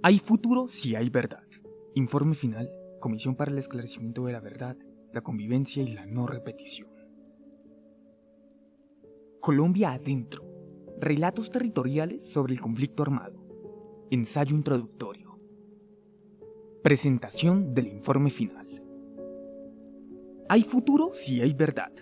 Hay futuro si hay verdad. Informe final, Comisión para el Esclarecimiento de la Verdad, la Convivencia y la No Repetición. Colombia adentro. Relatos territoriales sobre el conflicto armado. Ensayo introductorio. Presentación del informe final. Hay futuro si hay verdad.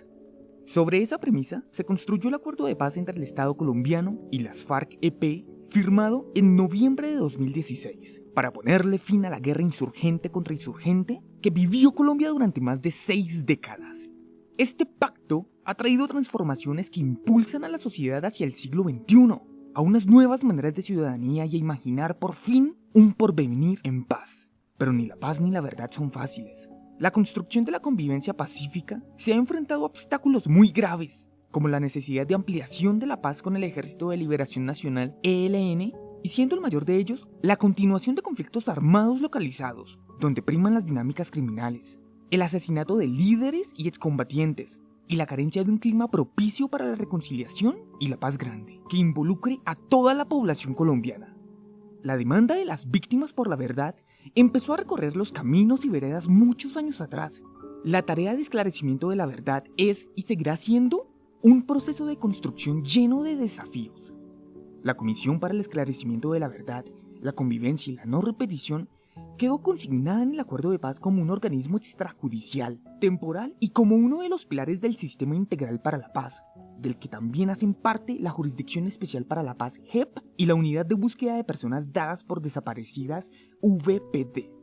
Sobre esa premisa se construyó el acuerdo de paz entre el Estado colombiano y las FARC-EP, firmado en noviembre de 2016, para ponerle fin a la guerra insurgente contra insurgente que vivió Colombia durante más de 6 décadas. Este pacto ha traído transformaciones que impulsan a la sociedad hacia el siglo XXI, a unas nuevas maneras de ciudadanía y a imaginar por fin un porvenir en paz. Pero ni la paz ni la verdad son fáciles. La construcción de la convivencia pacífica se ha enfrentado a obstáculos muy graves, como la necesidad de ampliación de la paz con el Ejército de Liberación Nacional, ELN, y siendo el mayor de ellos, la continuación de conflictos armados localizados, donde priman las dinámicas criminales, el asesinato de líderes y excombatientes, y la carencia de un clima propicio para la reconciliación y la paz grande, que involucre a toda la población colombiana. La demanda de las víctimas por la verdad empezó a recorrer los caminos y veredas muchos años atrás. La tarea de esclarecimiento de la verdad es y seguirá siendo un proceso de construcción lleno de desafíos. La Comisión para el Esclarecimiento de la Verdad, la Convivencia y la No Repetición quedó consignada en el Acuerdo de Paz como un organismo extrajudicial, temporal y como uno de los pilares del Sistema Integral para la Paz, del que también hacen parte la Jurisdicción Especial para la Paz JEP y la Unidad de Búsqueda de Personas Dadas por Desaparecidas VPD.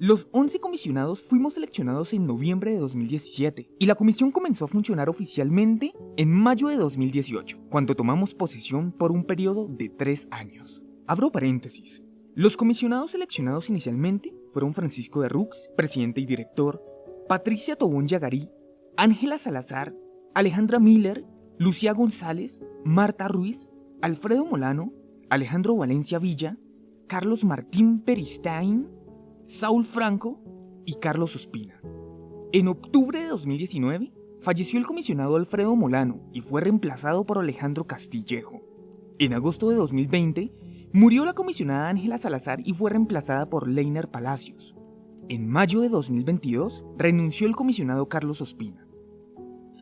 Los 11 comisionados fuimos seleccionados en noviembre de 2017 y la comisión comenzó a funcionar oficialmente en mayo de 2018, cuando tomamos posesión por un periodo de 3 años. Abro paréntesis. Los comisionados seleccionados inicialmente fueron Francisco de Rux, presidente y director, Patricia Tobón Yagarí, Ángela Salazar, Alejandra Miller, Lucía González, Marta Ruiz, Alfredo Molano, Alejandro Valencia Villa, Carlos Martín Peristain, Saúl Franco y Carlos Ospina. En octubre de 2019 falleció el comisionado Alfredo Molano y fue reemplazado por Alejandro Castillejo. En agosto de 2020 murió la comisionada Ángela Salazar y fue reemplazada por Leiner Palacios. En mayo de 2022 renunció el comisionado Carlos Ospina.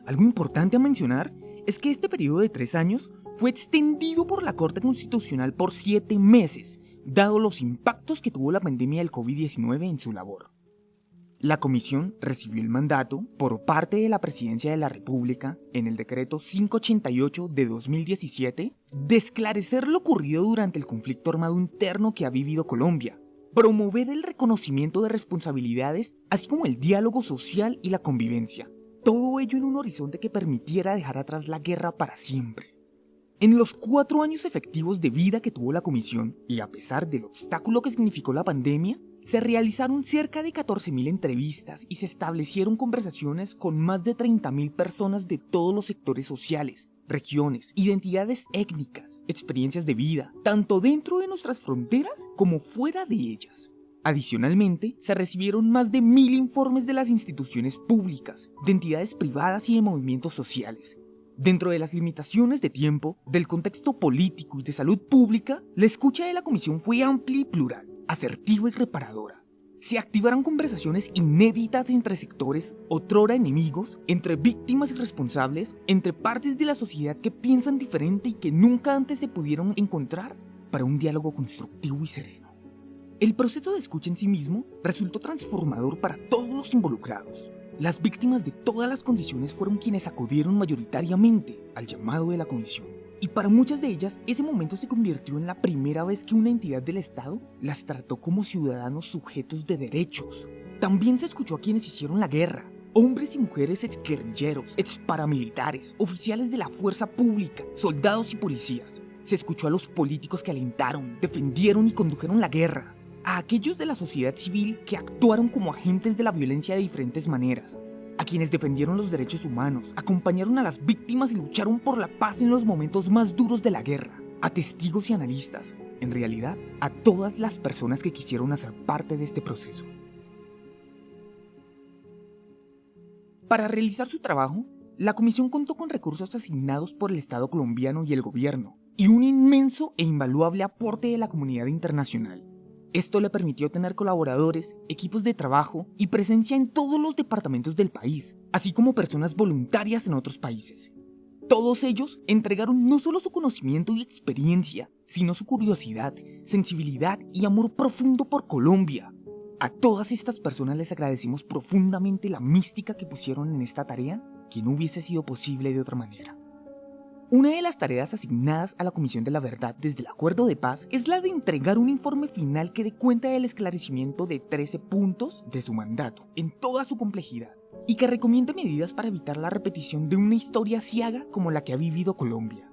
Algo importante a mencionar es que este periodo de 3 años fue extendido por la Corte Constitucional por 7 meses, dado los impactos que tuvo la pandemia del COVID-19 en su labor. La comisión recibió el mandato por parte de la Presidencia de la República en el decreto 588 de 2017 de esclarecer lo ocurrido durante el conflicto armado interno que ha vivido Colombia, promover el reconocimiento de responsabilidades, así como el diálogo social y la convivencia, todo ello en un horizonte que permitiera dejar atrás la guerra para siempre. En los 4 años efectivos de vida que tuvo la comisión, y a pesar del obstáculo que significó la pandemia, se realizaron cerca de 14.000 entrevistas y se establecieron conversaciones con más de 30.000 personas de todos los sectores sociales, regiones, identidades étnicas, experiencias de vida, tanto dentro de nuestras fronteras como fuera de ellas. Adicionalmente, se recibieron más de 1.000 informes de las instituciones públicas, de entidades privadas y de movimientos sociales. Dentro de las limitaciones de tiempo, del contexto político y de salud pública, la escucha de la comisión fue amplia y plural, asertiva y reparadora. Se activaron conversaciones inéditas entre sectores otrora enemigos, entre víctimas y responsables, entre partes de la sociedad que piensan diferente y que nunca antes se pudieron encontrar para un diálogo constructivo y sereno. El proceso de escucha en sí mismo resultó transformador para todos los involucrados. Las víctimas de todas las condiciones fueron quienes acudieron mayoritariamente al llamado de la comisión. Y para muchas de ellas, ese momento se convirtió en la primera vez que una entidad del Estado las trató como ciudadanos sujetos de derechos. También se escuchó a quienes hicieron la guerra, hombres y mujeres exguerrilleros, exparamilitares, oficiales de la fuerza pública, soldados y policías. Se escuchó a los políticos que alentaron, defendieron y condujeron la guerra. a aquellos de la sociedad civil que actuaron como agentes de la violencia de diferentes maneras, a quienes defendieron los derechos humanos, acompañaron a las víctimas y lucharon por la paz en los momentos más duros de la guerra, a testigos y analistas, en realidad, a todas las personas que quisieron hacer parte de este proceso. Para realizar su trabajo, la comisión contó con recursos asignados por el Estado colombiano y el gobierno, y un inmenso e invaluable aporte de la comunidad internacional. Esto le permitió tener colaboradores, equipos de trabajo y presencia en todos los departamentos del país, así como personas voluntarias en otros países. Todos ellos entregaron no solo su conocimiento y experiencia, sino su curiosidad, sensibilidad y amor profundo por Colombia. A todas estas personas les agradecemos profundamente la mística que pusieron en esta tarea, que no hubiese sido posible de otra manera. Una de las tareas asignadas a la Comisión de la Verdad desde el Acuerdo de Paz es la de entregar un informe final que dé cuenta del esclarecimiento de 13 puntos de su mandato, en toda su complejidad, y que recomiende medidas para evitar la repetición de una historia ciega como la que ha vivido Colombia.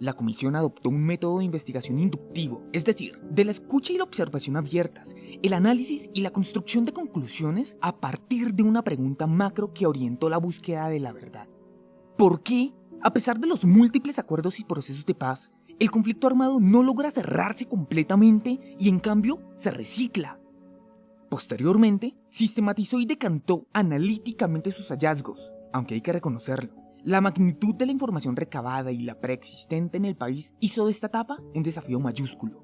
La comisión adoptó un método de investigación inductivo, es decir, de la escucha y la observación abiertas, el análisis y la construcción de conclusiones a partir de una pregunta macro que orientó la búsqueda de la verdad. ¿Por qué, a pesar de los múltiples acuerdos y procesos de paz, el conflicto armado no logra cerrarse completamente y en cambio se recicla? Posteriormente, sistematizó y decantó analíticamente sus hallazgos, aunque hay que reconocerlo. La magnitud de la información recabada y la preexistente en el país hizo de esta etapa un desafío mayúsculo.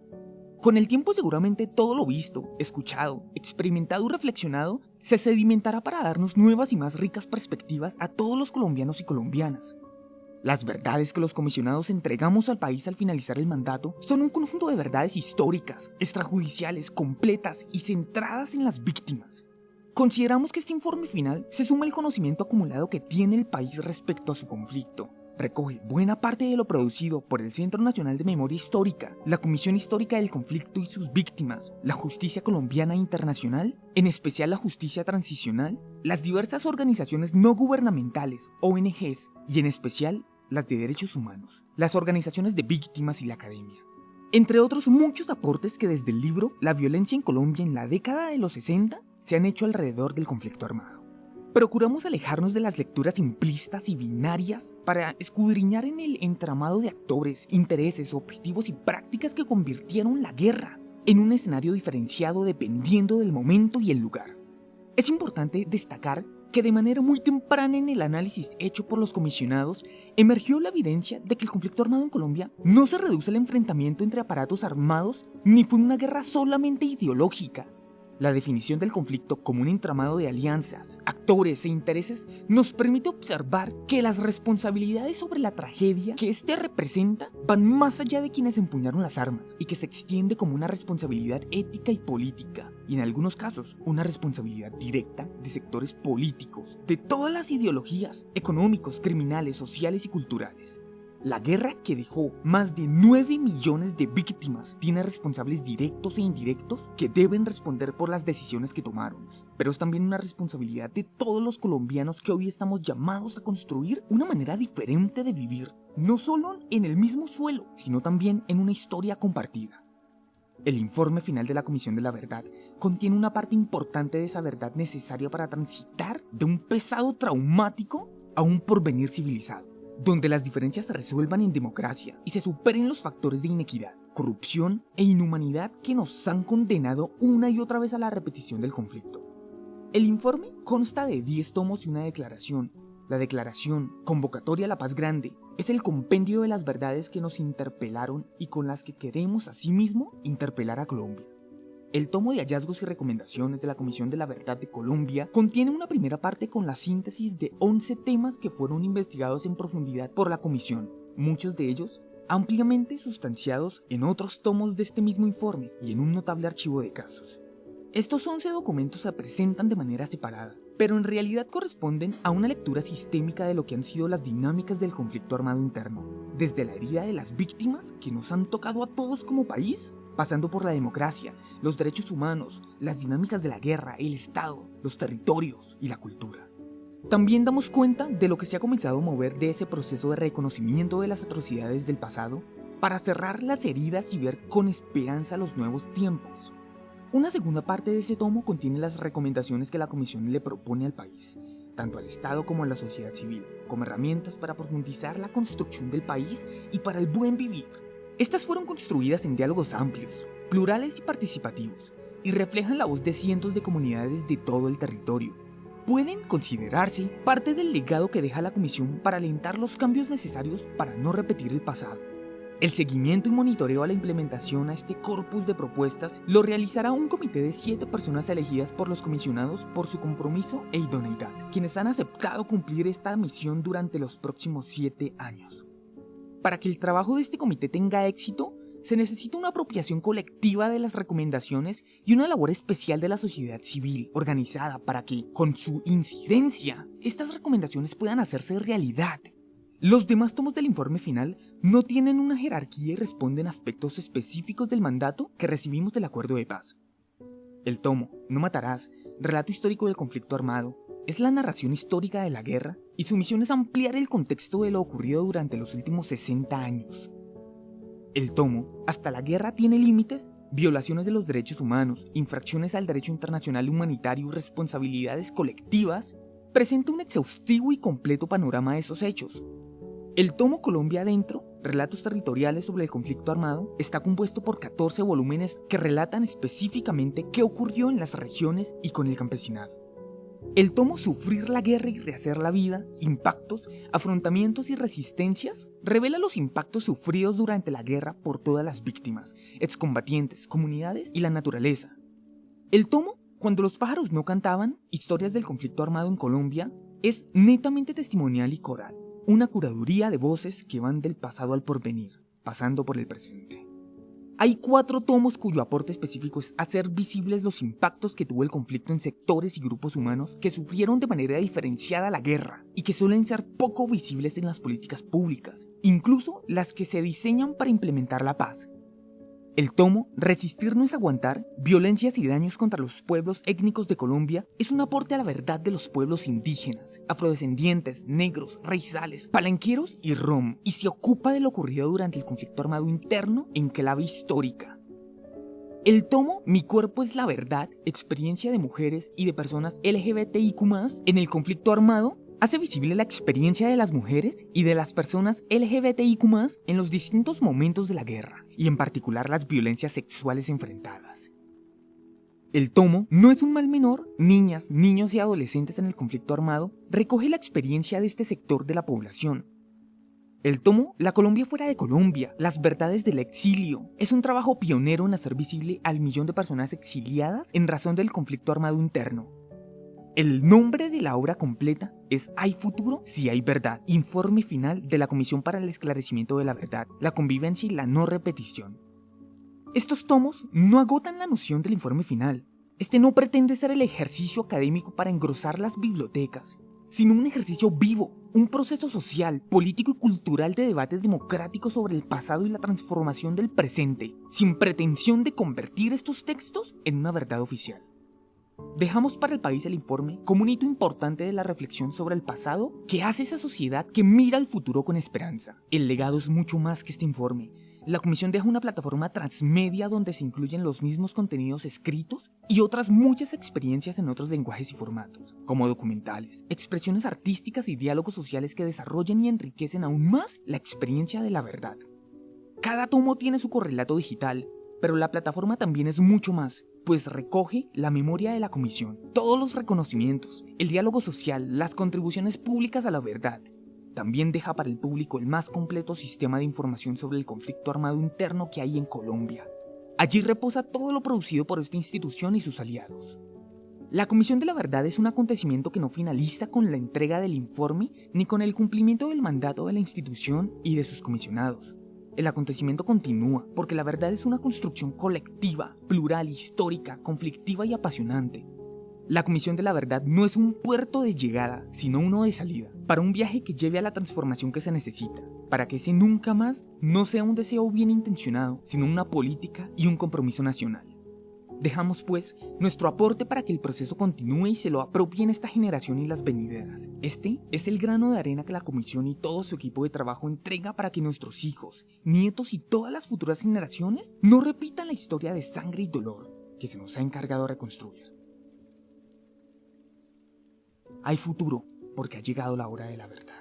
Con el tiempo seguramente todo lo visto, escuchado, experimentado y reflexionado se sedimentará para darnos nuevas y más ricas perspectivas a todos los colombianos y colombianas. Las verdades que los comisionados entregamos al país al finalizar el mandato son un conjunto de verdades históricas, extrajudiciales, completas y centradas en las víctimas. Consideramos que este informe final se suma al conocimiento acumulado que tiene el país respecto a su conflicto. Recoge buena parte de lo producido por el Centro Nacional de Memoria Histórica, la Comisión Histórica del Conflicto y sus Víctimas, la Justicia Colombiana e Internacional, en especial la Justicia Transicional, las diversas organizaciones no gubernamentales, ONGs, y en especial las de derechos humanos, las organizaciones de víctimas y la academia. Entre otros muchos aportes que desde el libro La violencia en Colombia en la década de los 60 se han hecho alrededor del conflicto armado. Procuramos alejarnos de las lecturas simplistas y binarias para escudriñar en el entramado de actores, intereses, objetivos y prácticas que convirtieron la guerra en un escenario diferenciado dependiendo del momento y el lugar. Es importante destacar que de manera muy temprana en el análisis hecho por los comisionados emergió la evidencia de que el conflicto armado en Colombia no se reduce al enfrentamiento entre aparatos armados ni fue una guerra solamente ideológica. La definición del conflicto como un entramado de alianzas, actores e intereses nos permite observar que las responsabilidades sobre la tragedia que éste representa van más allá de quienes empuñaron las armas y que se extiende como una responsabilidad ética y política, y en algunos casos una responsabilidad directa de sectores políticos, de todas las ideologías, económicos, criminales, sociales y culturales. La guerra que dejó más de 9 millones de víctimas tiene responsables directos e indirectos que deben responder por las decisiones que tomaron, pero es también una responsabilidad de todos los colombianos que hoy estamos llamados a construir una manera diferente de vivir, no solo en el mismo suelo, sino también en una historia compartida. El informe final de la Comisión de la Verdad contiene una parte importante de esa verdad necesaria para transitar de un pasado traumático a un porvenir civilizado, donde las diferencias se resuelvan en democracia y se superen los factores de inequidad, corrupción e inhumanidad que nos han condenado una y otra vez a la repetición del conflicto. El informe consta de 10 tomos y una declaración. La declaración, Convocatoria a la Paz Grande, es el compendio de las verdades que nos interpelaron y con las que queremos asimismo interpelar a Colombia. El tomo de hallazgos y recomendaciones de la Comisión de la Verdad de Colombia contiene una primera parte con la síntesis de 11 temas que fueron investigados en profundidad por la Comisión, muchos de ellos ampliamente sustanciados en otros tomos de este mismo informe y en un notable archivo de casos. Estos 11 documentos se presentan de manera separada, pero en realidad corresponden a una lectura sistémica de lo que han sido las dinámicas del conflicto armado interno, desde la herida de las víctimas que nos han tocado a todos como país, pasando por la democracia, los derechos humanos, las dinámicas de la guerra, el Estado, los territorios y la cultura. También damos cuenta de lo que se ha comenzado a mover de ese proceso de reconocimiento de las atrocidades del pasado para cerrar las heridas y ver con esperanza los nuevos tiempos. Una segunda parte de ese tomo contiene las recomendaciones que la Comisión le propone al país, tanto al Estado como a la sociedad civil, como herramientas para profundizar la construcción del país y para el buen vivir. Estas fueron construidas en diálogos amplios, plurales y participativos, y reflejan la voz de cientos de comunidades de todo el territorio. Pueden considerarse parte del legado que deja la Comisión para alentar los cambios necesarios para no repetir el pasado. El seguimiento y monitoreo a la implementación a este corpus de propuestas lo realizará un comité de 7 personas elegidas por los comisionados por su compromiso e idoneidad, quienes han aceptado cumplir esta misión durante los próximos 7 años. Para que el trabajo de este comité tenga éxito, se necesita una apropiación colectiva de las recomendaciones y una labor especial de la sociedad civil organizada para que, con su incidencia, estas recomendaciones puedan hacerse realidad. Los demás tomos del informe final no tienen una jerarquía y responden a aspectos específicos del mandato que recibimos del acuerdo de paz. El tomo No matarás, relato histórico del conflicto armado, es la narración histórica de la guerra y su misión es ampliar el contexto de lo ocurrido durante los últimos 60 años. El tomo Hasta la guerra tiene límites, violaciones de los derechos humanos, infracciones al derecho internacional humanitario y responsabilidades colectivas, presenta un exhaustivo y completo panorama de esos hechos. El tomo Colombia Adentro, relatos territoriales sobre el conflicto armado, está compuesto por 14 volúmenes que relatan específicamente qué ocurrió en las regiones y con el campesinado. El tomo Sufrir la guerra y rehacer la vida, impactos, afrontamientos y resistencias, revela los impactos sufridos durante la guerra por todas las víctimas, excombatientes, comunidades y la naturaleza. El tomo Cuando los pájaros no cantaban, historias del conflicto armado en Colombia, es netamente testimonial y coral. Una curaduría de voces que van del pasado al porvenir, pasando por el presente. Hay 4 tomos cuyo aporte específico es hacer visibles los impactos que tuvo el conflicto en sectores y grupos humanos que sufrieron de manera diferenciada la guerra y que suelen ser poco visibles en las políticas públicas, incluso las que se diseñan para implementar la paz. El tomo Resistir no es aguantar, violencias y daños contra los pueblos étnicos de Colombia es un aporte a la verdad de los pueblos indígenas, afrodescendientes, negros, raizales, palenqueros y rom, y se ocupa de lo ocurrido durante el conflicto armado interno en clave histórica. El tomo Mi cuerpo es la verdad, experiencia de mujeres y de personas LGBTIQ+, en el conflicto armado, hace visible la experiencia de las mujeres y de las personas LGBTIQ+, en los distintos momentos de la guerra, y en particular las violencias sexuales enfrentadas. El tomo No es un mal menor, niñas, niños y adolescentes en el conflicto armado, recoge la experiencia de este sector de la población. El tomo La Colombia fuera de Colombia, las verdades del exilio, es un trabajo pionero en hacer visible al millón de personas exiliadas en razón del conflicto armado interno. El nombre de la obra completa es Hay futuro si hay verdad, informe final de la Comisión para el Esclarecimiento de la Verdad, la Convivencia y la No Repetición. Estos tomos no agotan la noción del informe final. Este no pretende ser el ejercicio académico para engrosar las bibliotecas, sino un ejercicio vivo, un proceso social, político y cultural de debate democrático sobre el pasado y la transformación del presente, sin pretensión de convertir estos textos en una verdad oficial. Dejamos para el país el informe como un hito importante de la reflexión sobre el pasado que hace esa sociedad que mira al futuro con esperanza. El legado es mucho más que este informe. La Comisión deja una plataforma transmedia donde se incluyen los mismos contenidos escritos y otras muchas experiencias en otros lenguajes y formatos, como documentales, expresiones artísticas y diálogos sociales que desarrollan y enriquecen aún más la experiencia de la verdad. Cada tomo tiene su correlato digital, pero la plataforma también es mucho más, pues recoge la memoria de la Comisión, todos los reconocimientos, el diálogo social, las contribuciones públicas a la verdad. También deja para el público el más completo sistema de información sobre el conflicto armado interno que hay en Colombia. Allí reposa todo lo producido por esta institución y sus aliados. La Comisión de la Verdad es un acontecimiento que no finaliza con la entrega del informe ni con el cumplimiento del mandato de la institución y de sus comisionados. El acontecimiento continúa porque la verdad es una construcción colectiva, plural, histórica, conflictiva y apasionante. La Comisión de la Verdad no es un puerto de llegada, sino uno de salida, para un viaje que lleve a la transformación que se necesita, para que ese nunca más no sea un deseo bien intencionado, sino una política y un compromiso nacional. Dejamos pues nuestro aporte para que el proceso continúe y se lo apropien esta generación y las venideras. Este es el grano de arena que la Comisión y todo su equipo de trabajo entrega para que nuestros hijos, nietos y todas las futuras generaciones no repitan la historia de sangre y dolor. que se nos ha encargado de reconstruir. Hay futuro porque ha llegado la hora de la verdad.